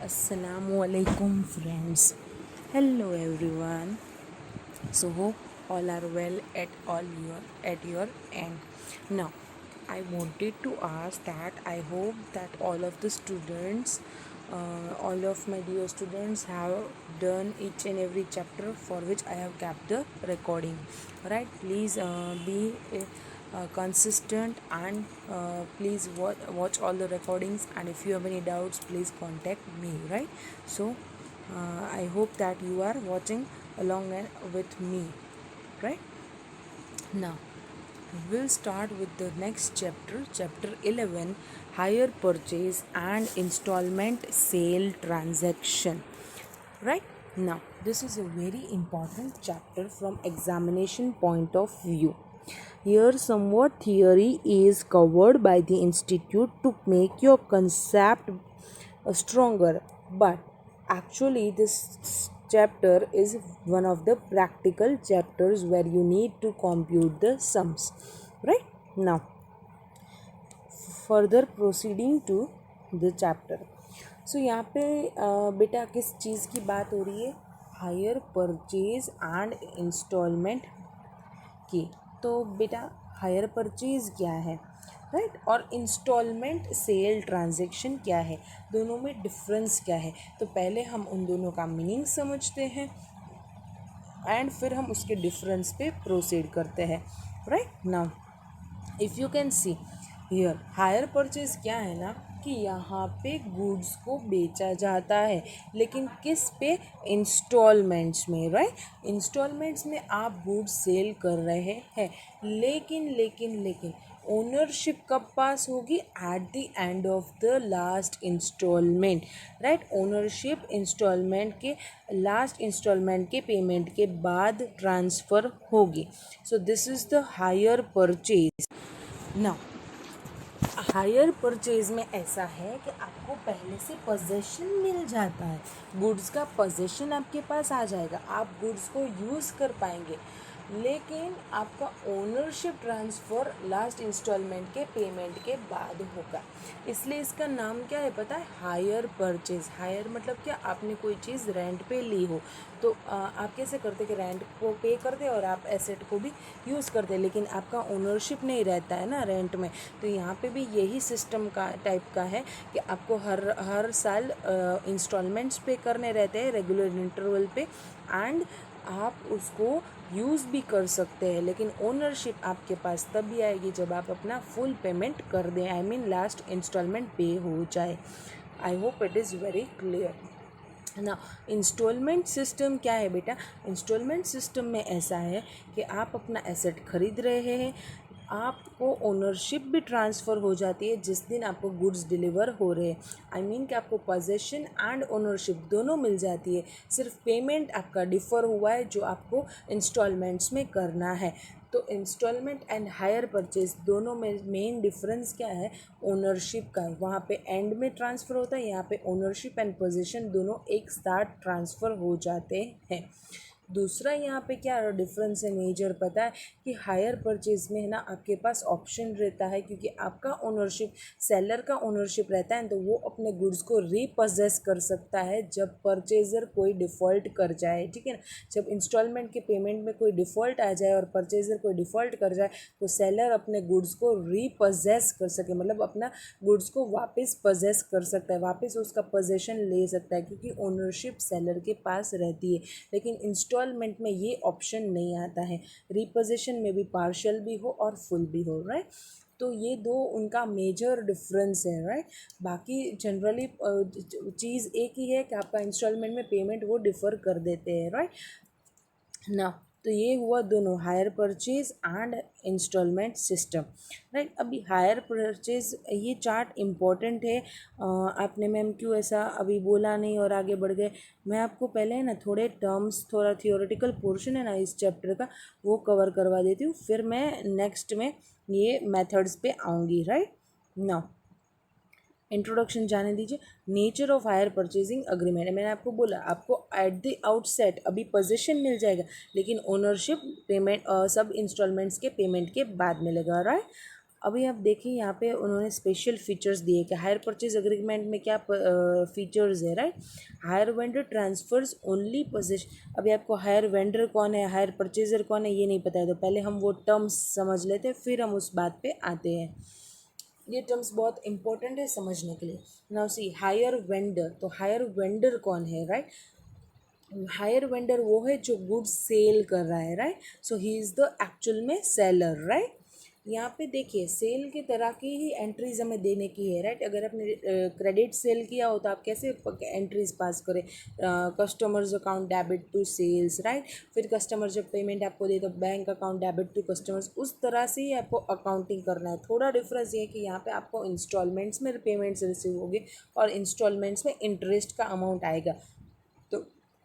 Assalamualaikum friends. Hello everyone. So hope all are well at your end. Now I wanted to ask that I hope that all of the students, all of my dear students have done each and every chapter for which I have kept the recording. Right? Please be consistent and please watch all the recordings, and if you have any doubts please contact me, right? So I hope that you are watching along with me, right? Now we'll start with the next chapter 11, hire purchase and installment sale transaction. Right? Now this is a very important chapter from examination point of view. Here somewhat theory is covered by the institute to make your concept stronger, but actually this chapter is one of the practical chapters where you need to compute the sums. Right? Now further proceeding to the chapter. So यहाँ पे बेटा किस चीज़ की बात हो रही है? Hire purchase and instalment की. तो बेटा हायर परचेज क्या है, राइट? और इंस्टॉलमेंट सेल ट्रांजैक्शन क्या है, दोनों में डिफरेंस क्या है? तो पहले हम उन दोनों का मीनिंग समझते हैं एंड फिर हम उसके डिफरेंस पे प्रोसीड करते हैं. Right? Now if you can see here, hire purchase क्या है ना कि यहाँ पे गुड्स को बेचा जाता है, लेकिन किस पे? इंस्टॉलमेंट्स में, राइट? इंस्टॉलमेंट्स में आप गुड्स सेल कर रहे हैं, लेकिन ओनरशिप कब पास होगी? At the end of the last instalment, right? Ownership instalment के लास्ट इंस्टॉलमेंट के पेमेंट के बाद ट्रांसफ़र होगी. So this is the hire purchase. Now hire purchase में ऐसा है कि आपको पहले से पोजेशन मिल जाता है, गुड्स का पोजेशन आपके पास आ जाएगा, आप गुड्स को यूज़ कर पाएंगे, लेकिन आपका ओनरशिप ट्रांसफ़र लास्ट इंस्टॉलमेंट के पेमेंट के बाद होगा. इसलिए इसका नाम क्या है पता है? Hire purchase. हायर मतलब क्या? आपने कोई चीज़ रेंट पे ली हो, तो आप कैसे करते कि रेंट को पे करते और आप एसेट को भी यूज़ करते, लेकिन आपका ओनरशिप नहीं रहता है ना रेंट में. तो यहाँ पे भी यही सिस्टम का टाइप का है कि आपको हर साल इंस्टॉलमेंट्स पे करने रहते हैं रेगुलर इंटरवल पे, एंड आप उसको यूज़ भी कर सकते हैं, लेकिन ओनरशिप आपके पास तभी आएगी जब आप अपना फुल पेमेंट कर दें, आई मीन लास्ट इंस्टॉलमेंट पे हो जाए. I hope it is very clear. ना इंस्टॉलमेंट सिस्टम क्या है बेटा? इंस्टॉलमेंट सिस्टम में ऐसा है कि आप अपना एसेट खरीद रहे हैं, आपको ओनरशिप भी ट्रांसफ़र हो जाती है जिस दिन आपको गुड्स डिलीवर हो रहे हैं. आई मीन कि आपको पोजेशन एंड ओनरशिप दोनों मिल जाती है, सिर्फ पेमेंट आपका डिफ़र हुआ है जो आपको इंस्टॉलमेंट्स में करना है. तो इंस्टॉलमेंट एंड हायर परचेज दोनों में मेन डिफरेंस क्या है? ओनरशिप का. वहाँ पे एंड में ट्रांसफ़र होता है, यहाँ पे ओनरशिप एंड पोजीशन दोनों एक साथ ट्रांसफ़र हो जाते हैं. दूसरा यहाँ पे क्या डिफरेंस है मेजर पता है? कि हायर परचेज में है ना आपके पास ऑप्शन रहता है, क्योंकि आपका ओनरशिप सेलर का ओनरशिप रहता है, तो वो अपने गुड्स को रीपोजेस कर सकता है जब परचेज़र कोई डिफ़ॉल्ट कर जाए. ठीक है ना? जब इंस्टॉलमेंट के पेमेंट में कोई डिफ़ॉल्ट आ जाए और परचेज़र कोई डिफ़ॉल्ट कर जाए, तो सेलर अपने गुड्स को रीपोजेस कर सके, मतलब अपना गुड्स को वापस पोजेस कर सकता है, वापस उसका पोजेशन ले सकता है, क्योंकि ओनरशिप सेलर के पास रहती है. लेकिन इंस्टॉलमेंट में ये ऑप्शन नहीं आता है, रिपोजिशन में भी पार्शियल भी हो और फुल भी हो, राइट? तो ये दो उनका मेजर डिफरेंस है, राइट? बाकी जनरली चीज़ एक ही है कि आपका इंस्टॉलमेंट में पेमेंट वो डिफ़र कर देते हैं, राइट ना. तो ये हुआ दोनों hire purchase and instalment system, right? अभी हायर परचेज ये चार्ट इम्पॉर्टेंट है. आपने मैम क्यों ऐसा अभी बोला नहीं और आगे बढ़ गए? मैं आपको पहले ना थोड़े टर्म्स, थोड़ा थियोरेटिकल पोर्शन है ना इस चैप्टर का, वो कवर करवा देती हूँ, फिर मैं नेक्स्ट में ये मेथड्स पे आऊँगी, राइट ना. इंट्रोडक्शन जाने दीजिए. Nature of hire purchasing agreement. मैंने आपको बोला आपको एट द आउटसेट अभी पोजीशन मिल जाएगा, लेकिन ओनरशिप पेमेंट सब इंस्टॉलमेंट्स के पेमेंट के बाद मिलेगा, राइट? अभी आप देखिए यहाँ पे उन्होंने स्पेशल फीचर्स दिए कि हायर परचेज अग्रीमेंट में क्या फीचर्स है, right. Hire vendor transfers only possession. अभी आपको हायर वेंडर कौन है, हायर परचेजर कौन है, ये नहीं पता है, तो पहले हम वो टर्म्स समझ लेते हैं, फिर हम उस बात पे आते हैं। ये टर्म्स बहुत इंपॉर्टेंट है समझने के लिए। नाउ सी हायर वेंडर, तो हायर वेंडर कौन है, राइट। हायर वेंडर वो है जो गुड्स सेल कर रहा है, right. So he is the actual में सेलर, राइट। यहाँ पे देखिए सेल की तरह की ही एंट्रीज हमें देने की है, राइट। अगर आपने क्रेडिट सेल किया हो तो आप कैसे एंट्रीज पास करें, customers account debit to sales, right. फिर कस्टमर जब पेमेंट आपको दे तो bank account debit to customers, उस तरह से ही आपको अकाउंटिंग करना है। थोड़ा डिफरेंस ये है कि यहाँ पे आपको इंस्टॉलमेंट्स में पेमेंट्स रिसीव होगी और इंस्टॉलमेंट्स में इंटरेस्ट का अमाउंट आएगा, तो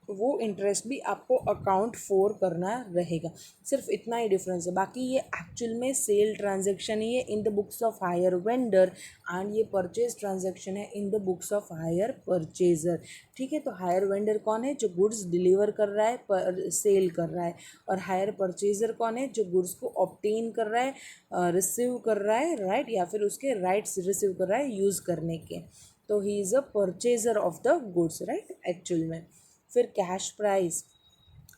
वो इंटरेस्ट भी आपको अकाउंट फोर करना रहेगा। सिर्फ इतना ही डिफरेंस है, बाकी ये एक्चुअल में सेल ट्रांजैक्शन ही है in the books of hire vendor, and ये परचेज ट्रांजैक्शन है in the books of hire purchaser. ठीक है, तो हायर वेंडर कौन है, जो गुड्स डिलीवर कर रहा है, सेल कर रहा है। और हायर परचेजर कौन है, जो गुड्स को ऑब्टेन कर रहा है, रिसीव कर रहा है, राइट, या फिर उसके राइट्स रिसीव कर रहा है यूज़ करने के। तो he is a purchaser of the goods, right, actual में। फिर कैश प्राइस।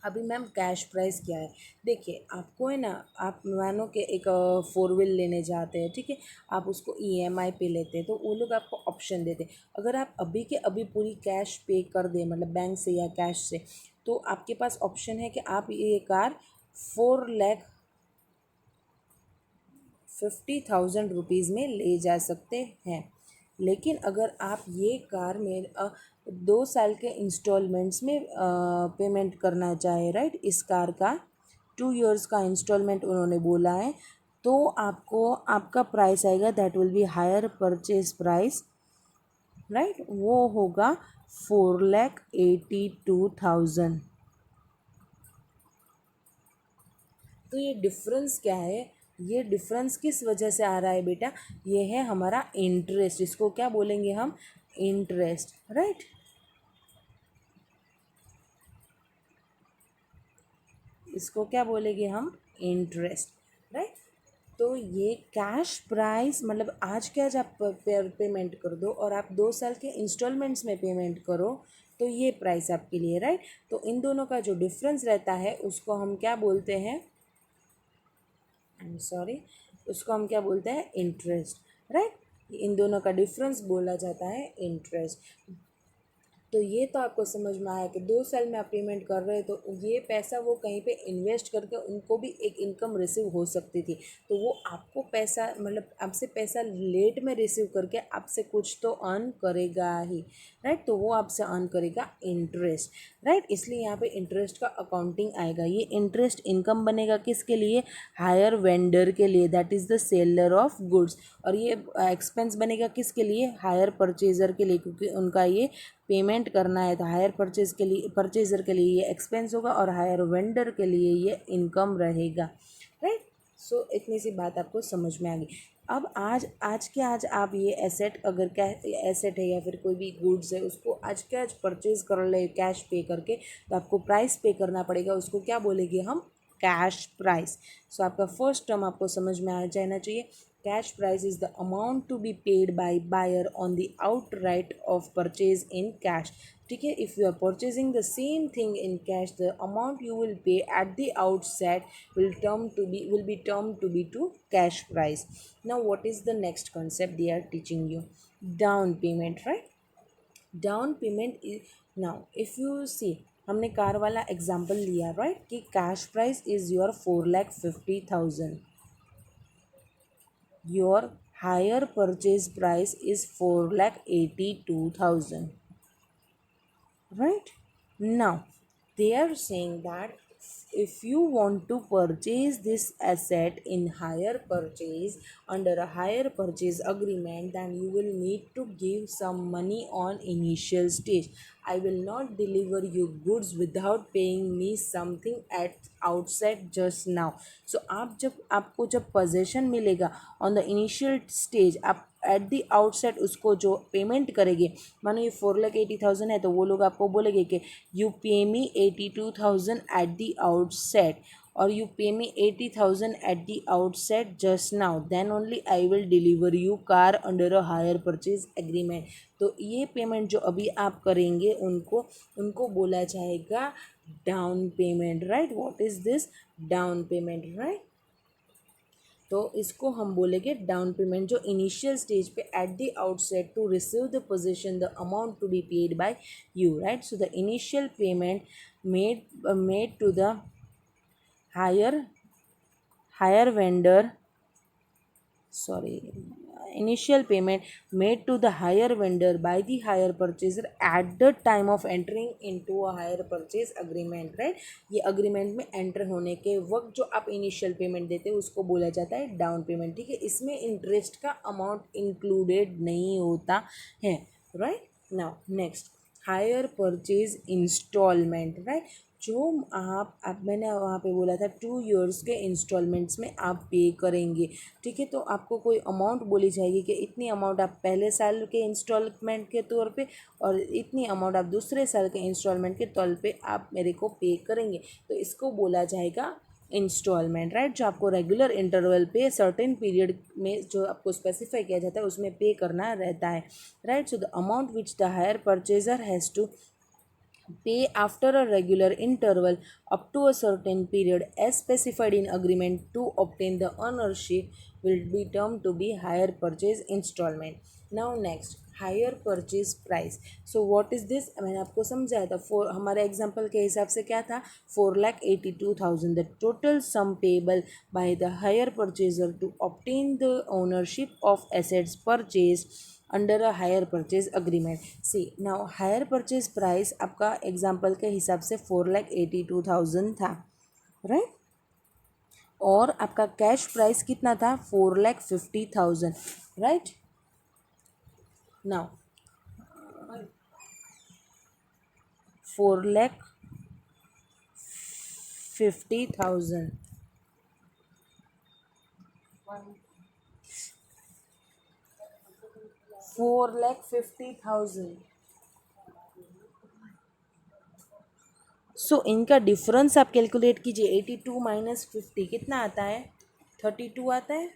अभी मैम कैश प्राइस क्या है, देखिए आपको है ना, आप मानो कि एक फोर व्हील लेने जाते हैं, ठीक है, आप उसको ईएमआई पे लेते हैं, तो वो लोग आपको ऑप्शन देते हैं। अगर आप अभी के अभी पूरी कैश पे कर दें, मतलब बैंक से या कैश से, तो आपके पास ऑप्शन है कि आप ये कार 4,50,000 रुपीज़ में ले जा सकते हैं। लेकिन अगर आप ये कार में 2 साल के इंस्टॉलमेंट्स में पेमेंट करना चाहे, राइट, इस कार का 2 इयर्स का इंस्टॉलमेंट उन्होंने बोला है, तो आपको आपका प्राइस आएगा, that will be higher purchase price, right, वो होगा 4,82,000। तो ये डिफरेंस क्या है, ये डिफरेंस किस वजह से आ रहा है बेटा, ये है हमारा इंटरेस्ट। इसको क्या बोलेंगे हम, इंटरेस्ट, राइट। इसको क्या बोलेंगे हम, इंटरेस्ट, राइट। तो ये कैश प्राइस मतलब आज के आज आप पेमेंट कर दो और आप 2 साल के इंस्टॉलमेंट्स में पेमेंट करो, तो ये प्राइस आपके लिए, राइट। तो इन दोनों का जो डिफरेंस रहता है उसको हम क्या बोलते हैं, आई एम सॉरी, उसको हम क्या बोलते हैं, इंटरेस्ट, राइट। इन दोनों का डिफरेंस बोला जाता है इंटरेस्ट। तो ये तो आपको समझ में आया कि 2 साल में आप पेमेंट कर रहे हैं, तो ये पैसा वो कहीं पे इन्वेस्ट करके उनको भी एक इनकम रिसीव हो सकती थी, तो वो आपको पैसा मतलब आपसे पैसा लेट में रिसीव करके आपसे कुछ तो अर्न करेगा ही, राइट। तो वो आपसे अर्न करेगा इंटरेस्ट, राइट। इसलिए यहाँ पे इंटरेस्ट का अकाउंटिंग आएगा। ये इंटरेस्ट इनकम बनेगा किसके लिए, हायर वेंडर के लिए, that is the seller of goods. और ये एक्सपेंस बनेगा किसके लिए, हायर परचेजर के लिए, क्योंकि उनका ये पेमेंट करना है, तो हायर परचेज के लिए, परचेजर के लिए ये एक्सपेंस होगा और हायर वेंडर के लिए ये इनकम रहेगा, राइट। सो इतनी सी बात आपको समझ में आ गई। अब आज आप ये एसेट, अगर क्या एसेट है या फिर कोई भी गुड्स है, उसको आज के आज परचेज कर ले कैश पे करके, तो आपको प्राइस पे करना पड़ेगा, उसको क्या बोलेंगे हम, कैश प्राइस। सो आपका फर्स्ट टर्म आपको समझ में आ जाना चाहिए। Cash price is the amount to be paid by buyer on the outright of purchase in cash. ठीक है, if you are purchasing the same thing in cash, the amount you will pay at the outset will be termed to be to cash price. Now what is the next concept they are teaching you, down payment, right? Down payment is, now if you see, हमने car वाला example लिया, right, कि cash price is your 4,50,000, your higher purchase price is 4,82,000, right. Now they are saying that if you want to purchase this asset in higher purchase under a higher purchase agreement, then you will need to give some money on initial stage. I will not deliver you goods without paying me something at outside just now. So आप जब आपको जब possession मिलेगा on the initial stage, आप at the outside उसको जो payment करेंगे, मानो ये 4,80,000 है, तो वो लोग आपको बोलेंगे कि you pay me 82,000 at the outside, और you pay me 80,000 at the outset just now, then only I will deliver you car under a hire purchase agreement. तो ये पेमेंट जो अभी आप करेंगे उनको उनको बोला जाएगा down payment, right. What is this? Down payment, right. तो इसको हम बोलेंगे डाउन पेमेंट, जो इनिशियल स्टेज पे at the outset to receive the position the amount to be paid by you, right. So the initial payment made to the higher vendor, sorry, initial payment made to the higher vendor by the higher purchaser at the time of entering into a higher purchase agreement, right। ये agreement में enter होने के वक्त जो आप initial payment देते हैं उसको बोला जाता है डाउन पेमेंट, ठीक है। इसमें इंटरेस्ट का अमाउंट इंक्लूडेड नहीं होता है, right. Now next, hire purchase instalment, right. जो आप मैंने वहाँ पे बोला था 2 ईयर्स के इंस्टॉलमेंट्स में आप पे करेंगे, ठीक है। तो आपको कोई अमाउंट बोली जाएगी कि इतनी अमाउंट आप पहले साल के इंस्टॉलमेंट के तौर पे और इतनी अमाउंट आप दूसरे साल के इंस्टॉलमेंट के तौर पे आप मेरे को पे करेंगे, तो इसको बोला जाएगा इंस्टॉलमेंट, राइट। जो आपको रेगुलर इंटरवल पे सर्टेन पीरियड में जो आपको स्पेसिफाई किया जाता है उसमें पे करना रहता है, right. So the amount which the hire purchaser has to pay after a regular interval up to a certain period as specified in agreement to obtain the ownership will be termed to be hire purchase installment। now next, higher purchase price. So what is this? मैंने आपको समझाया था, हमारे example के हिसाब से क्या था, 4,82,000 the total sum payable by the hire purchaser to obtain the ownership of assets purchase under a hire purchase agreement. See now, hire purchase price आपका एग्जाम्पल के हिसाब से 4,82,000 था, राइट। और आपका कैश प्राइस कितना था? 4,50,000, राइट। नाउ 4,50,000, 4,50,000। सो इनका डिफरेंस आप कैलकुलेट कीजिए, 82 माइनस 50 कितना आता है? 32 आता है।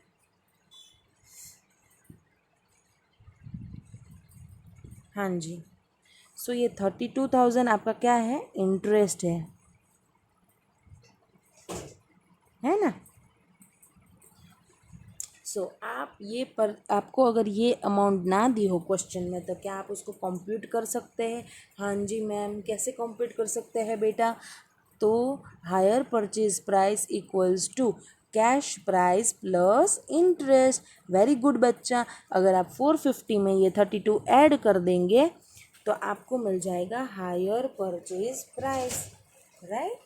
हाँ जी। सो ये 32,000 आपका क्या है? इंटरेस्ट है ना। सो आप ये पर आपको अगर ये अमाउंट ना दी हो क्वेश्चन में तो क्या आप उसको कंप्यूट कर सकते हैं? हाँ जी मैम, कैसे कंप्यूट कर सकते हैं बेटा? तो hire purchase price equals to cash price plus interest. Very good बच्चा। अगर आप 450 में ये 32 ऐड कर देंगे तो आपको मिल जाएगा हायर परचेज प्राइस, राइट।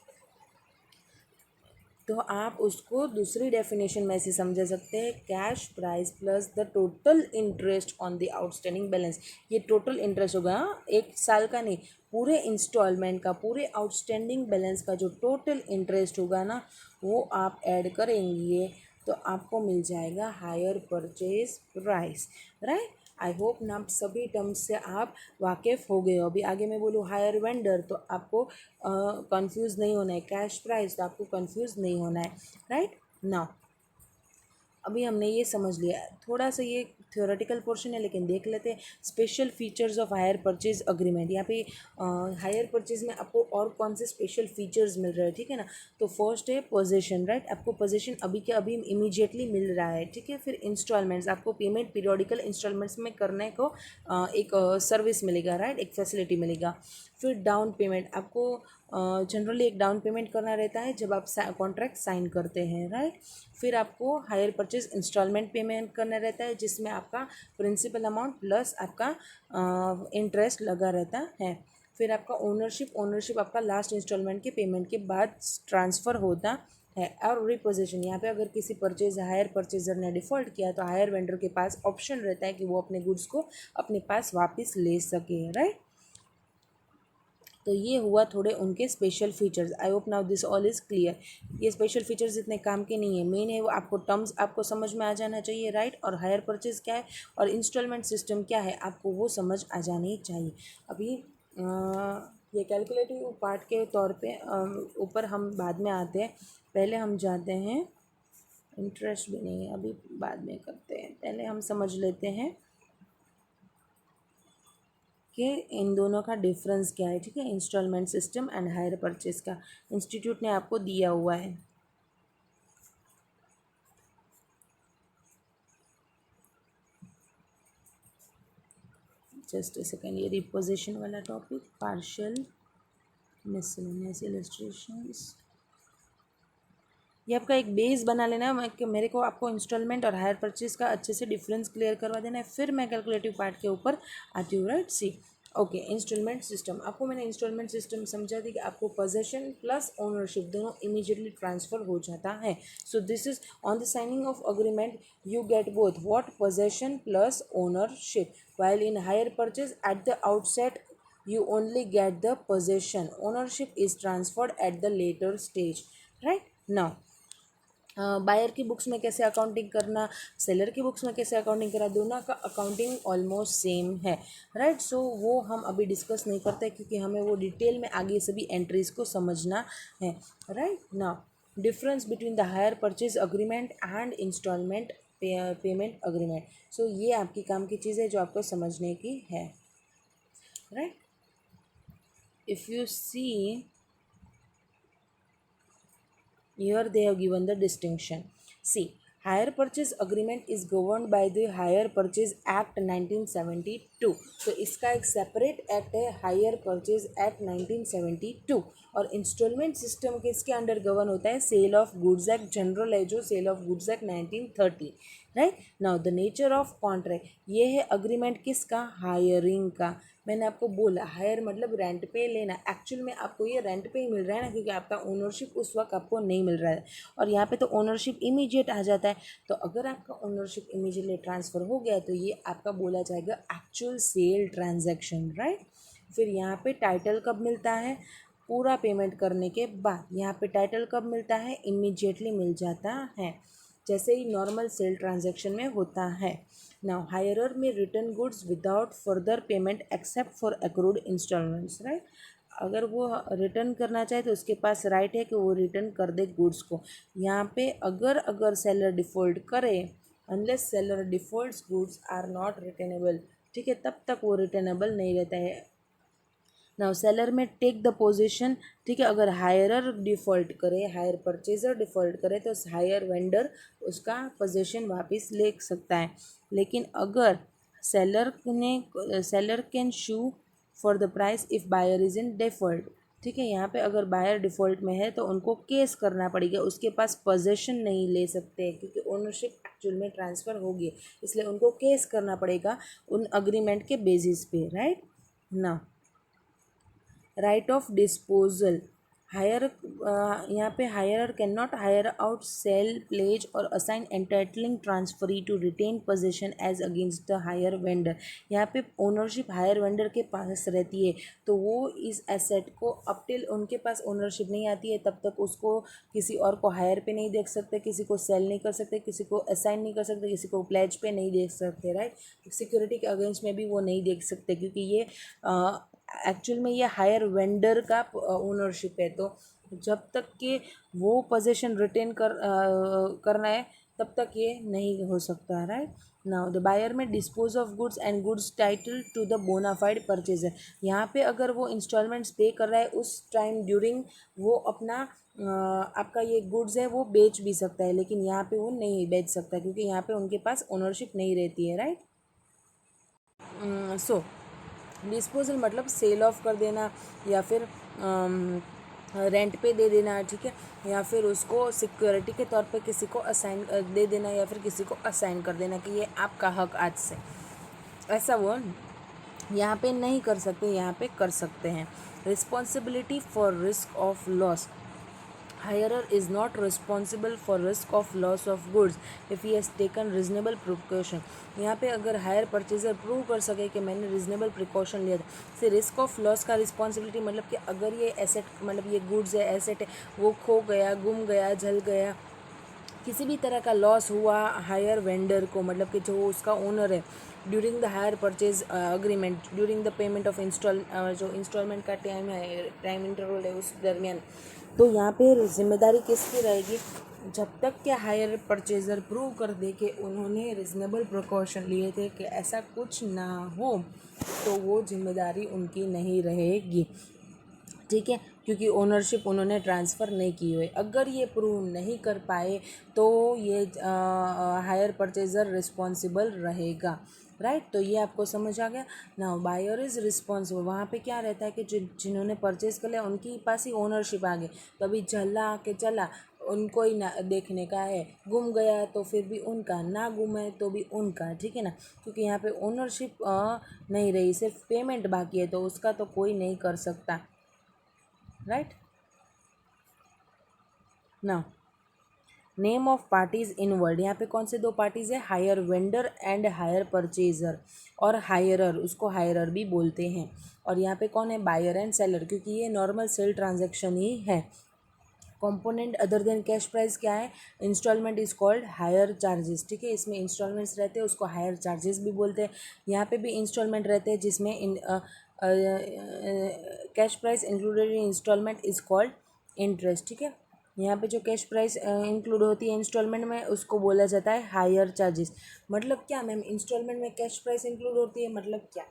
तो आप उसको दूसरी डेफिनेशन में ऐसे समझा सकते हैं, cash price plus the total interest on the outstanding balance. ये टोटल इंटरेस्ट होगा, एक साल का नहीं, पूरे इंस्टॉलमेंट का, पूरे आउटस्टैंडिंग बैलेंस का जो टोटल इंटरेस्ट होगा ना वो आप ऐड करेंगे तो आपको मिल जाएगा higher purchase price, right. I hope ना आप सभी टर्म्स से आप वाकिफ़ हो गए हो। अभी आगे मैं बोलूँ हायर वेंडर तो आपको कंफ्यूज नहीं होना है, कैश प्राइस तो आपको कंफ्यूज नहीं होना है, राइट। नाउ अभी हमने ये समझ लिया, थोड़ा सा ये थ्योरेटिकल पोर्शन है लेकिन देख लेते हैं special features of higher purchase agreement. यहाँ पे हायर परचेज में आपको और कौन से स्पेशल फीचर्स मिल रहे हैं, ठीक है ना। तो फर्स्ट है पोजीशन, राइट। आपको पोजीशन अभी के अभी इमीडिएटली मिल रहा है, ठीक है। फिर इंस्टॉलमेंट्स, आपको पेमेंट पीरियोडिकल इंस्टॉलमेंट्स में करने को एक सर्विस मिलेगा, राइट, एक फैसिलिटी मिलेगा। फिर डाउन पेमेंट, आपको जनरली एक डाउन पेमेंट करना रहता है जब आप कॉन्ट्रैक्ट साइन करते हैं, राइट। फिर आपको हायर परचेज इंस्टॉलमेंट पेमेंट करना रहता है जिसमें आपका प्रिंसिपल अमाउंट प्लस आपका इंटरेस्ट लगा रहता है। फिर आपका ओनरशिप आपका लास्ट इंस्टॉलमेंट के पेमेंट के बाद ट्रांसफ़र होता है। और रिपोजिशन, यहाँ पे अगर किसी हायर परचेजर ने डिफ़ॉल्ट किया तो हायर वेंडर के पास ऑप्शन रहता है कि वो अपने गुड्स को अपने पास वापस ले सके, राइट। तो ये हुआ थोड़े उनके special features. I hope now this all is clear. ये स्पेशल फीचर्स इतने काम के नहीं है, मेन है वो आपको टर्म्स आपको समझ में आ जाना चाहिए, राइट। और हायर परचेज क्या है और इंस्टॉलमेंट सिस्टम क्या है आपको वो समझ आ जानी चाहिए। अभी ये कैलकुलेटिव पार्ट के तौर पे ऊपर हम बाद में आते हैं। पहले हम जाते हैं, इंटरेस्ट भी नहीं है अभी, बाद में करते हैं, पहले हम समझ लेते हैं कि इन दोनों का डिफरेंस क्या है। ठीक है, instalment system and hire purchase का इंस्टीट्यूट ने आपको दिया हुआ है। जस्ट अ सेकेंड, ये रिपोजिशन वाला टॉपिक, पार्शियल मिसलेनियस इलस्ट्रेशंस, ये आपका एक बेस बना लेना है कि मेरे को आपको इंस्टॉलमेंट और हायर परचेज का अच्छे से डिफरेंस क्लियर करवा देना है, फिर मैं कैलकुलेटिव पार्ट के ऊपर आती हूँ। राइट, सी ओके। इंस्टॉलमेंट सिस्टम, आपको मैंने इंस्टॉलमेंट सिस्टम समझा दी कि आपको पोजेशन प्लस ओनरशिप दोनों इमीडिएटली ट्रांसफर हो जाता है। So this is on the signing off agreement you get both what, possession plus ownership, while in hire purchase at the outset you only get the possession, ownership is transferred at the later stage. Right now, buyer की books में कैसे accounting करना, seller की books में कैसे accounting करना, दोनों का अकाउंटिंग ऑलमोस्ट सेम है। राइट, सो वो हम अभी डिस्कस नहीं करते क्योंकि हमें वो डिटेल में आगे सभी एंट्रीज को समझना है। Right now, difference between the hire purchase agreement and instalment payment agreement. So ये आपकी काम की चीज़ है जो आपको समझने की है। Right, if you see here they have given the distinction. See, hire purchase agreement is governed by the Hire Purchase Act 1972. तो इसका एक सेपरेट एक्ट है, हायर परचेज एक्ट 1972। और इंस्टॉलमेंट सिस्टम किसके अंडर गवर्न होता है, sale of goods act general है जो sale of goods act 1930। Right now, the nature of contract, ये है अग्रीमेंट किसका, हायरिंग का। मैंने आपको बोला हायर मतलब रेंट पे लेना, एक्चुअल में आपको ये रेंट पे ही मिल रहा है ना, क्योंकि आपका ओनरशिप उस वक्त आपको नहीं मिल रहा है, और यहाँ पे तो ओनरशिप इमीडिएट आ जाता है। तो अगर आपका ओनरशिप इमीडिएटली ट्रांसफ़र हो गया तो ये आपका बोला जाएगा एक्चुअल सेल ट्रांजैक्शन। राइट, फिर यहाँ पे टाइटल कब मिलता है, पूरा पेमेंट करने के बाद। यहाँ पे टाइटल कब मिलता है, इमीडिएटली मिल जाता है, जैसे ही नॉर्मल सेल ट्रांजैक्शन में होता है। नाउ, हायरर में return goods without further payment except for accrued instalments. Right, अगर वो रिटर्न करना चाहे तो उसके पास राइट है कि वो रिटर्न कर दे गुड्स को। यहाँ पे अगर सेलर डिफ़ॉल्ट करे, unless seller defaults goods are not returnable, ठीक है, तब तक वो रिटर्नेबल नहीं रहता है। Now, seller may take the position, ठीक है, अगर हायरर डिफ़ॉल्ट करे, हायर परचेजर डिफ़ॉल्ट करे तो हायर वेंडर उसका पोजीशन वापस ले सकता है। लेकिन अगर seller can sue for the price if buyer is in default, ठीक है, यहाँ पे अगर बायर डिफ़ॉल्ट में है तो उनको केस करना पड़ेगा, उसके पास पोजीशन नहीं ले सकते क्योंकि ओनरशिप एक्चुअल में ट्रांसफ़र होगी, इसलिए उनको केस करना पड़ेगा उन अग्रीमेंट के बेसिस पे। राइट ना, राइट ऑफ डिस्पोजल, हायर, यहाँ पे hirer can not hire out, sale, pledge और assign entitling transferee to retain position as against the hire vendor. यहाँ पे ओनरशिप हायर वेंडर के पास रहती है, तो वो इस एसेट को अप टिल उनके पास ओनरशिप नहीं आती है तब तक उसको किसी और को हायर पे नहीं देख सकते, किसी को सेल नहीं कर सकते, किसी को असाइन नहीं कर सकते, किसी को प्लेज पे नहीं देख सकते। राइट, सिक्योरिटी के अगेंस्ट में भी वो नहीं देख सकते क्योंकि ये एक्चुअल में ये हायर वेंडर का ओनरशिप है। तो जब तक कि वो पोजीशन रिटेन करना है तब तक ये नहीं हो सकता। Right now, the buyer may dispose of goods and goods title to the bona fide purchaser, यहाँ पे अगर वो इंस्टॉलमेंट्स पे कर रहा है उस टाइम ड्यूरिंग वो अपना आपका ये गुड्स है वो बेच भी सकता है, लेकिन यहाँ पे वो नहीं बेच सकता क्योंकि यहाँ पे उनके पास ओनरशिप नहीं रहती है। राइट, सो डिस्पोजल मतलब सेल ऑफ कर देना या फिर रेंट पे दे देना, ठीक है, या फिर उसको सिक्योरिटी के तौर पे किसी को असाइन दे देना या फिर किसी को असाइन कर देना कि ये आपका हक आज से, ऐसा वो यहाँ पे नहीं कर सकते, यहाँ पे कर सकते हैं। Responsibility for risk of loss, hirer is not responsible for risk of loss of goods if he has taken reasonable precaution। यहाँ पे अगर हायर परचेजर प्रूव कर सके कि मैंने रिजनेबल प्रिकॉशन लिया था, से रिस्क ऑफ लॉस का रिस्पॉन्सिबिलिटी मतलब कि अगर ये एसेट मतलब ये गुड्स है एसेट है वो खो गया, गुम गया, जल गया, किसी भी तरह का लॉस हुआ हायर वेंडर को, मतलब कि जो उसका ओनर है, during the hire purchase agreement, during the payment of जो इंस्टॉलमेंट का टाइम है, टाइम इंटरवल है उस दरमियान, तो यहाँ पे जिम्मेदारी किसकी रहेगी? जब तक कि हायर परचेज़र प्रूव कर दे कि उन्होंने रिजनेबल प्रिकॉशन लिए थे कि ऐसा कुछ ना हो, तो वो जिम्मेदारी उनकी नहीं रहेगी, ठीक है, क्योंकि ओनरशिप उन्होंने ट्रांसफ़र नहीं की हुई। अगर ये प्रूव नहीं कर पाए तो ये हायर परचेज़र रिस्पॉन्सिबल रहेगा, राइट। तो ये आपको समझ आ गया ना। बायर इज़ रिस्पॉन्सिबल, वहाँ पे क्या रहता है कि जिन्होंने परचेज़ कर लिया उनके पास ही ओनरशिप आ गई, तो अभी जला के चला उनको ही ना देखने का है, गुम गया तो फिर भी उनका, ना गुमे तो भी उनका, ठीक है ना, क्योंकि यहाँ पे ओनरशिप नहीं रही, सिर्फ पेमेंट बाकी है, तो उसका तो कोई नहीं कर सकता, right. Now name of parties involved, यहाँ पे कौन से दो पार्टीज है? Hire vendor and hire purchaser, और हायरर, उसको हायरर भी बोलते हैं। और यहाँ पे कौन है? बायर एंड सेलर, क्योंकि ये नॉर्मल सेल ट्रांजैक्शन ही है। Component other than cash price क्या है? Instalment is called hire charges, ठीक है, इसमें इंस्टॉलमेंट्स रहते हैं, उसको हायर चार्जेस भी बोलते हैं। यहाँ पे भी इंस्टॉलमेंट रहते हैं जिसमें cash price included in instalment is called interest, ठीक है। यहाँ पे जो कैश प्राइस इंक्लूड होती है इंस्टॉलमेंट में उसको बोला जाता है हायर चार्जेस। मतलब क्या मैम, इंस्टॉलमेंट में कैश प्राइस इंक्लूड होती है, मतलब क्या?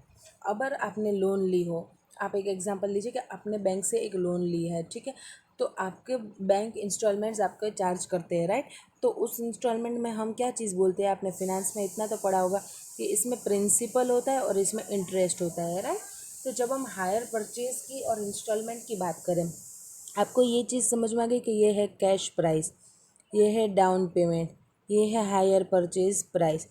अगर आपने लोन ली हो, आप एक एग्जांपल लीजिए कि आपने बैंक से एक लोन ली है, ठीक है, तो आपके बैंक इंस्टॉलमेंट्स आपको चार्ज करते हैं, राइट। तो उस इंस्टॉलमेंट में हम क्या चीज़ बोलते हैं? आपने फिनेंस में इतना तो पढ़ा होगा कि इसमें प्रिंसिपल होता है और इसमें इंटरेस्ट होता है, राइट। तो जब हम हायर परचेज की और इंस्टॉलमेंट की बात करें, आपको ये चीज़ समझ में आ गई कि ये है कैश प्राइस, ये है डाउन पेमेंट, ये है हायर परचेज प्राइस,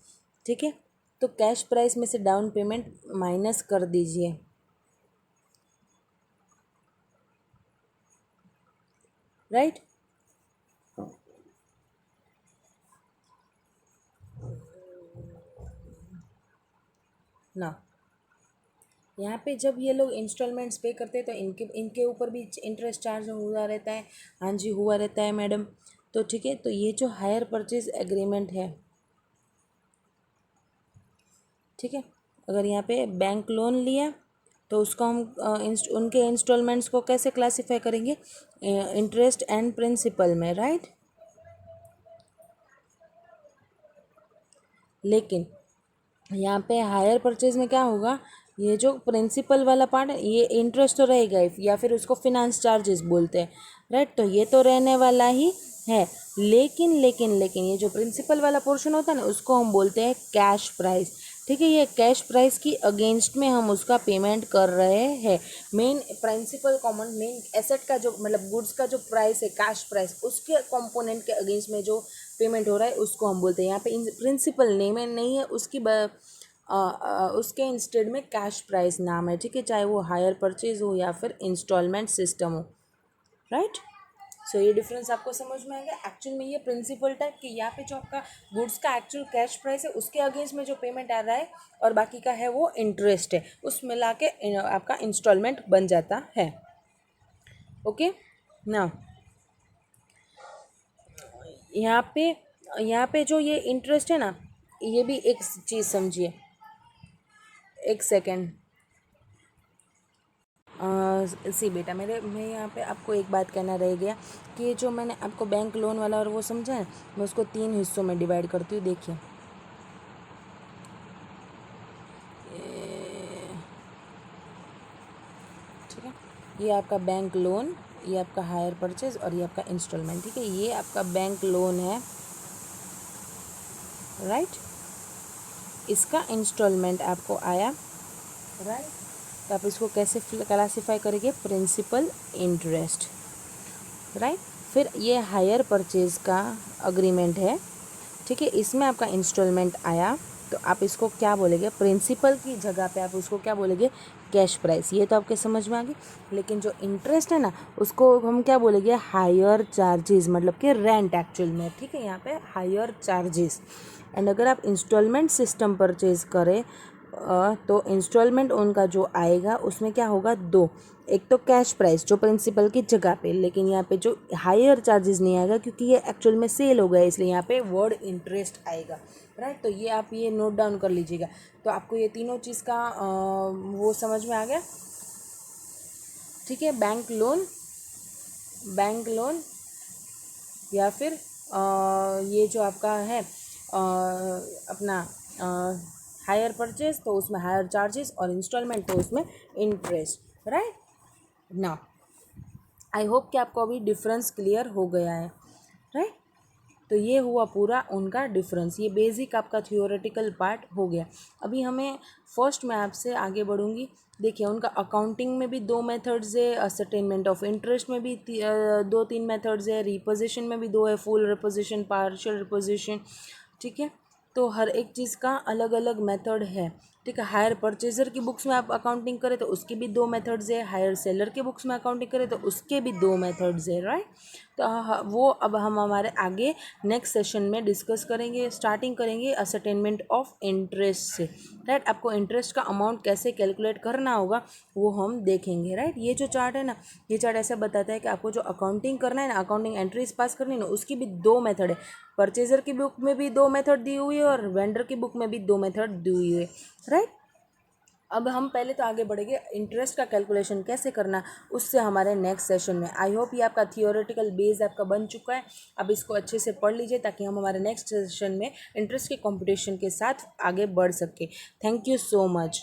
ठीक है। तो कैश प्राइस में से डाउन पेमेंट माइनस कर दीजिए, राइट। ना यहाँ पे जब ये लोग इंस्टॉलमेंट्स पे करते हैं तो इनके इनके ऊपर भी इंटरेस्ट चार्ज हुआ रहता है। हाँ जी, हुआ रहता है मैडम। तो ठीक है, तो ये जो हायर परचेज एग्रीमेंट है, ठीक है, अगर यहाँ पे बैंक लोन लिया तो उसको हम उनके इंस्टॉलमेंट्स को कैसे क्लासीफाई करेंगे? इंटरेस्ट एंड प्रिंसिपल में, राइट। लेकिन यहाँ पे हायर परचेज में क्या होगा? ये जो प्रिंसिपल वाला पार्ट है ये इंटरेस्ट तो रहेगा ही, या फिर उसको फिनांस चार्जेस बोलते हैं, राइट। तो ये तो रहने वाला ही है, लेकिन लेकिन लेकिन ये जो प्रिंसिपल वाला पोर्शन होता है ना उसको हम बोलते हैं कैश प्राइस, ठीक है। ये कैश प्राइस की अगेंस्ट में हम उसका पेमेंट कर रहे हैं। Main principal common main asset का जो मतलब गुड्स का जो प्राइस है कैश प्राइस, उसके कंपोनेंट के अगेंस्ट में जो पेमेंट हो रहा है उसको हम बोलते हैं। यहाँ पे प्रिंसिपल नेम है नहीं है उसकी उसके इंस्टेड में कैश प्राइस नाम है, ठीक है, चाहे वो हायर परचेज हो या फिर इंस्टॉलमेंट सिस्टम हो, राइट। सो ये डिफरेंस आपको समझ में आएगा। एक्चुअल में ये प्रिंसिपल टाइप कि यहाँ पे जो आपका गुड्स का एक्चुअल कैश प्राइस है उसके अगेंस्ट में जो पेमेंट आ रहा है और बाकी का है वो इंटरेस्ट है, उस मिला के आपका इंस्टॉलमेंट बन जाता है। ओके ना, यहाँ पे जो ये इंटरेस्ट है ना, ये भी एक चीज़ समझिए, एक सेकेंड। सी बेटा, मैं यहाँ पे आपको एक बात कहना रह गया कि ये जो मैंने आपको बैंक लोन वाला और वो समझा है, मैं उसको 3 हिस्सों में डिवाइड करती हूँ। देखिए, ठीक है, ये आपका बैंक लोन, ये आपका हायर परचेज और ये आपका इंस्टॉलमेंट, ठीक है। ये आपका बैंक लोन है, राइट। इसका इंस्टॉलमेंट आपको आया, राइट। तो आप इसको कैसे क्लासीफाई करेंगे? Principal interest, right. फिर ये हायर परचेज का अग्रीमेंट है, ठीक है, इसमें आपका इंस्टॉलमेंट आया तो आप इसको क्या बोलेंगे? प्रिंसिपल की जगह पे आप उसको क्या बोलेंगे? Cash price. ये तो आपके समझ में आ गई। लेकिन जो इंटरेस्ट है ना उसको हम क्या बोलेंगे? हायर चार्जेस, मतलब कि रेंट एक्चुअल में, ठीक है, यहाँ पे हायर चार्जेस। एंड अगर आप इंस्टॉलमेंट सिस्टम परचेज करें तो इंस्टॉलमेंट उनका जो आएगा उसमें क्या होगा, दो, एक तो कैश प्राइस जो प्रिंसिपल की जगह पे, लेकिन यहाँ पे जो हायर चार्जेस नहीं आएगा क्योंकि ये एक्चुअल में सेल हो गया, इसलिए यहाँ पे वर्ड इंटरेस्ट आएगा, राइट। तो ये आप ये नोट डाउन कर लीजिएगा। तो आपको ये तीनों चीज़ का वो समझ में आ गया, ठीक है। बैंक लोन या फिर ये जो आपका है अपना हायर परचेज, तो उसमें हायर चार्जेस, और इंस्टॉलमेंट तो उसमें interest, right. Now I hope कि आपको अभी डिफरेंस क्लियर हो गया है, राइट। तो ये हुआ पूरा उनका डिफरेंस, ये बेसिक आपका थियोरेटिकल पार्ट हो गया। अभी हमें फर्स्ट मैं आपसे आगे बढ़ूँगी। देखिए उनका अकाउंटिंग में भी दो मेथड्स है, असर्टेनमेंट ऑफ इंटरेस्ट में भी दो तीन मेथड्स है, रिपोजिशन में भी दो है, फुल रिपोजिशन, पार्शियल रिपोजिशन, ठीक है। तो हर एक चीज़ का अलग अलग मेथड है, ठीक है। हायर परचेजर की बुक्स में आप अकाउंटिंग करें तो उसके भी दो मेथड्स है, हायर सेलर के बुक्स में अकाउंटिंग करें तो उसके भी दो मेथड्स है, राइट। तो वो अब हम हमारे आगे नेक्स्ट सेशन में डिस्कस करेंगे। स्टार्टिंग करेंगे असर्टेनमेंट ऑफ इंटरेस्ट से, राइट। आपको इंटरेस्ट का अमाउंट कैसे कैलकुलेट करना होगा वो हम देखेंगे, राइट। ये जो चार्ट है ना, ये चार्ट ऐसा बताता है कि आपको जो अकाउंटिंग करना है ना, अकाउंटिंग एंट्रीज पास करनी है ना, उसकी भी दो मेथड है। परचेजर की बुक में भी दो मेथड दी हुई है और वेंडर की बुक में भी दो मेथड दी हुई है, राइट। अब हम पहले तो आगे बढ़ेंगे इंटरेस्ट का कैलकुलेशन कैसे करना, उससे हमारे नेक्स्ट सेशन में। आई होप ये आपका थियोरेटिकल बेस आपका बन चुका है। अब इसको अच्छे से पढ़ लीजिए ताकि हम हमारे नेक्स्ट सेशन में इंटरेस्ट के कंपटीशन के साथ आगे बढ़ सकें। Thank you so much.